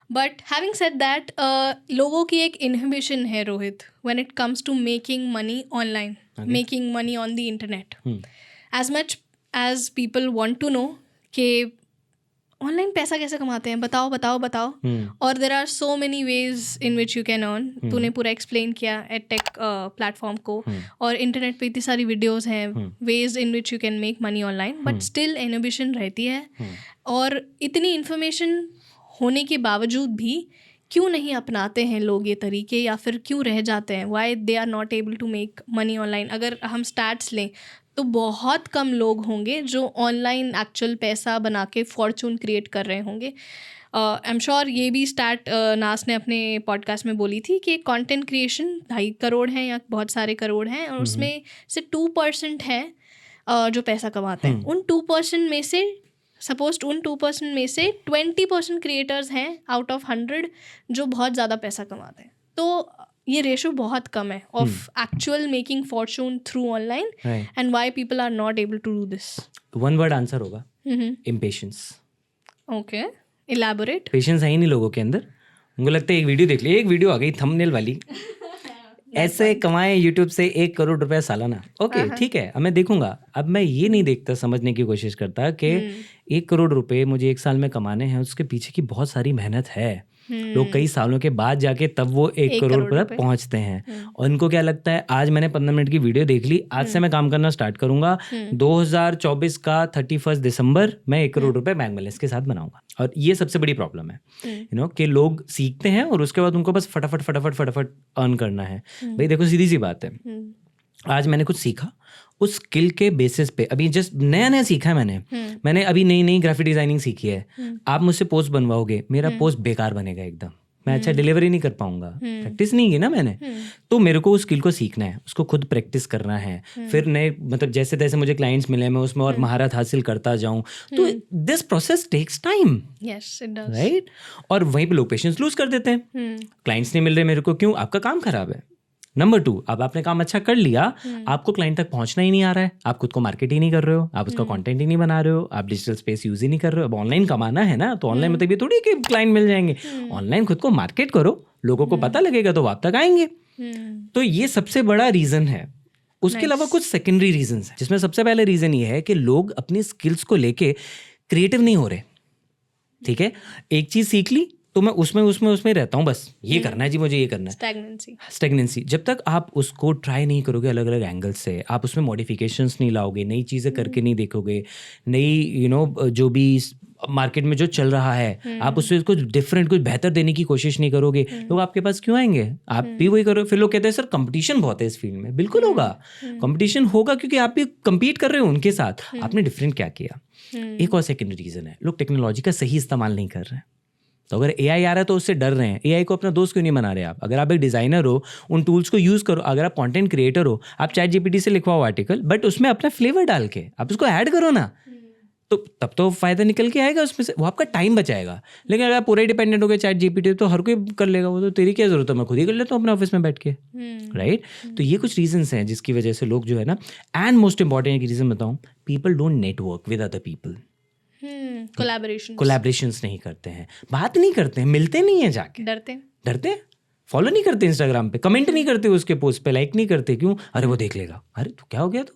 But having said that, लोगों की एक इनहिबिशन है Rohit when it comes to making money online, making money on the internet. As much as people want to know कि online पैसा कैसे कमाते हैं, बताओ बताओ बताओ. और there are so many ways in which you can earn. तूने पूरा एक्सप्लेन किया एडटेक प्लेटफॉर्म को, और इंटरनेट पे इतनी सारी वीडियोस हैं, veg in which you can make money online, but still inhibition रहती है. और इतनी इन्फॉर्मेशन होने के बावजूद भी क्यों नहीं अपनाते हैं लोग ये तरीके, या फिर क्यों रह जाते हैं, why they are not able to make money online. अगर हम स्टैट्स लें तो बहुत कम लोग होंगे जो ऑनलाइन एक्चुअल पैसा बना के फॉर्चून क्रिएट कर रहे होंगे. आई एम श्योर ये भी स्टैट नास ने अपने पॉडकास्ट में बोली थी कि कंटेंट क्रिएशन 2.5 करोड़ हैं या बहुत सारे करोड़ हैं, और उसमें से 2% है जो पैसा कमाते हैं. उन 2% में से सपोज उन 2% में से 20% क्रिएटर्स हैं आउट ऑफ 100 जो बहुत ज़्यादा पैसा कमाते हैं. तो ये रेशो बहुत कम है of actual making fortune through online, and why people are not able to do this. One word answer होगा, इम्पेशेंस. Okay, elaborate. पेशेंस है ही नहीं लोगों के अंदर. उनको लगता है एक वीडियो देख ली, एक वीडियो आ गई थंबनेल वाली, ऐसे कमाए यूट्यूब से 1 करोड़ रुपया सालाना. ओके ठीक है, अब मैं देखूंगा. अब मैं ये नहीं देखता, समझने की कोशिश करता कि 1 करोड़ रुपए मुझे 1 साल में कमाने हैं, उसके पीछे की बहुत सारी मेहनत है. लोग कई सालों के बाद जाके तब वो 1 करोड़ पर पहुंचते हैं. और इनको क्या लगता है, आज मैंने 15 मिनट की वीडियो देख ली, आज से मैं काम करना स्टार्ट करूंगा, 2024 का 31 दिसंबर मैं 1 करोड़ रुपए बैंक बैलेंस के साथ बनाऊंगा. और ये सबसे बड़ी प्रॉब्लम है, यू नो, कि लोग सीखते हैं और उसके बाद उनको बस फटाफट फटाफट फटाफट अर्न करना है. भाई देखो, सीधी सी बात है, आज मैंने कुछ सीखा, उस स्किल के बेसिस पे, अभी जस्ट नया नया सीखा है मैंने अभी नई नई ग्राफिक डिजाइनिंग सीखी है. आप मुझसे पोस्ट बनवाओगे, मेरा पोस्ट बेकार बनेगा एकदम, मैं अच्छा डिलीवरी नहीं कर पाऊंगा, प्रैक्टिस नहीं की ना मैंने. तो मेरे को उस स्किल को सीखना है, उसको खुद प्रैक्टिस करना है, फिर नए मतलब जैसे तैसे मुझे क्लाइंट्स मिले, मैं उसमें और महारत हासिल करता जाऊं. तो this process takes time, right. और वहीं पे लोग पेशेंस लूज कर देते हैं. क्लाइंट्स नहीं मिल रहे मेरे को, क्यों? आपका काम खराब है. नंबर 2, अब आपने काम अच्छा कर लिया, आपको क्लाइंट तक पहुंचना ही नहीं आ रहा है, आप खुद को मार्केट ही नहीं कर रहे हो, आप उसका कंटेंट ही नहीं बना रहे हो, आप डिजिटल स्पेस यूज ही नहीं कर रहे हो. अब ऑनलाइन कमाना है ना, तो ऑनलाइन मतलब ये थोड़ी कि क्लाइंट मिल जाएंगे. ऑनलाइन खुद को मार्केट करो, लोगों को पता लगेगा तो आप तक आएंगे. तो ये सबसे बड़ा रीजन है. उसके अलावा कुछ सेकेंडरी रीजन है, जिसमें सबसे पहले रीजन ये है कि लोग अपनी स्किल्स को लेके क्रिएटिव नहीं हो रहे. ठीक है, एक चीज सीख ली तो मैं उसमें रहता हूँ, बस ये करना है जी, मुझे ये करना है. स्टैग्नेंसी. जब तक आप उसको ट्राई नहीं करोगे अलग अलग एंगल से, आप उसमें मॉडिफिकेशंस नहीं लाओगे, नई चीज़ें करके नहीं देखोगे, नई जो भी मार्केट में जो चल रहा है, आप उससे कुछ डिफरेंट, कुछ बेहतर देने की कोशिश नहीं करोगे, लोग आपके पास क्यों आएंगे? आप भी वही करो. फिर लोग कहते हैं सर कंपटीशन बहुत है इस फील्ड में. बिल्कुल होगा, कंपटीशन होगा, क्योंकि आप भी कंपीट कर रहे हो उनके साथ. आपने डिफरेंट क्या किया? एक और सेकेंडरी रीजन है, लोग टेक्नोलॉजी का सही इस्तेमाल नहीं कर रहे हैं. तो अगर एआई आ रहा है तो उससे डर रहे हैं. एआई को अपना दोस्त क्यों नहीं बना रहे आप? अगर आप एक डिजाइनर हो, उन टूल्स को यूज करो. अगर आप कंटेंट क्रिएटर हो, आप चैट जीपीटी से लिखवाओ आर्टिकल, बट उसमें अपना फ्लेवर डाल के आप उसको ऐड करो ना, तो तब तो फायदा निकल के आएगा उसमें से, वो आपका टाइम बचाएगा. लेकिन अगर आप पूरे डिपेंडेंट हो गए चैट जीपीटी, तो हर कोई कर लेगा वो, तो तेरी क्या जरूरत है, मैं खुद ही कर लेता हूँ अपने ऑफिस में बैठ के, राइट. तो ये कुछ रीजंस हैं जिसकी वजह से लोग जो है ना, एंड मोस्ट इंपॉर्टेंट एक रीजन बताऊँ, people don't network with other people. Collaborations नहीं करते हैं, बात नहीं करते हैं, मिलते नहीं है, जाके डरते हैं, फॉलो नहीं करते इंस्टाग्राम पे, कमेंट नहीं करते उसके पोस्ट पे, लाइक नहीं करते. क्यों? अरे वो देख लेगा, अरे तो क्या हो गया. तो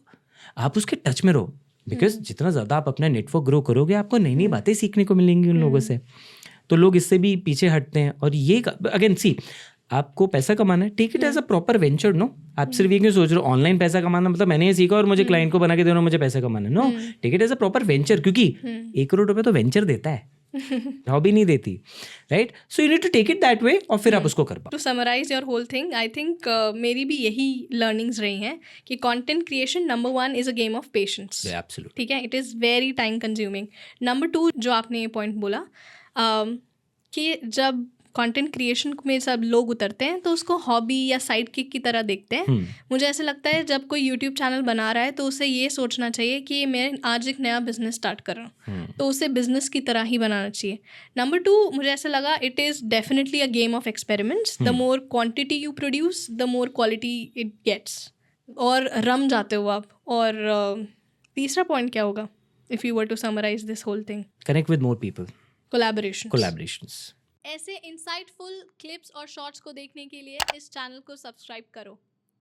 आप उसके टच में रहो, बिकॉज जितना ज़्यादा आप अपना नेटवर्क ग्रो करोगे, आपको नई नई बातें सीखने को मिलेंगी उन लोगों से. तो लोग इससे भी पीछे हटते हैं. और ये अगेन सी, आपको पैसा कमाना है, take it as a proper venture. No, आप सिर्फ ये क्यों सोच रहे हो ऑनलाइन पैसा कमाना मतलब मैंने ये सीखा और मुझे क्लाइंट को बना के देना, मुझे पैसा कमाना. No, take it as a proper venture, क्योंकि 1 करोड़ रुपए तो वेंचर देता है, हॉबी नहीं देती, right. So you need to take it that way, और फिर आप उसको कर पाओ. To summarize your whole thing, I think मेरी भी यही लर्निंग्स रही हैं कि content creation number 1 is a game of patience. Absolutely. ठीक है, it is very time consuming. Number 2, जो आपने ये पॉइंट बोला कि जब कंटेंट क्रिएशन में सब लोग उतरते हैं तो उसको हॉबी या साइड किक की तरह देखते हैं. मुझे ऐसा लगता है जब कोई यूट्यूब चैनल बना रहा है तो उसे ये सोचना चाहिए कि मैं आज एक नया बिजनेस स्टार्ट कर रहा हूँ, तो उसे बिजनेस की तरह ही बनाना चाहिए. नंबर 2, मुझे ऐसा लगा it is definitely a game of experiments. The more quantity you produce, the more quality it gets, और रम जाते हो आप. और तीसरा पॉइंट क्या होगा if you were to summarize this whole thing? Connect with more people, collaborations. ऐसे इंसाइटफुल क्लिप्स और शॉर्ट्स को देखने के लिए इस चैनल को सब्सक्राइब करो।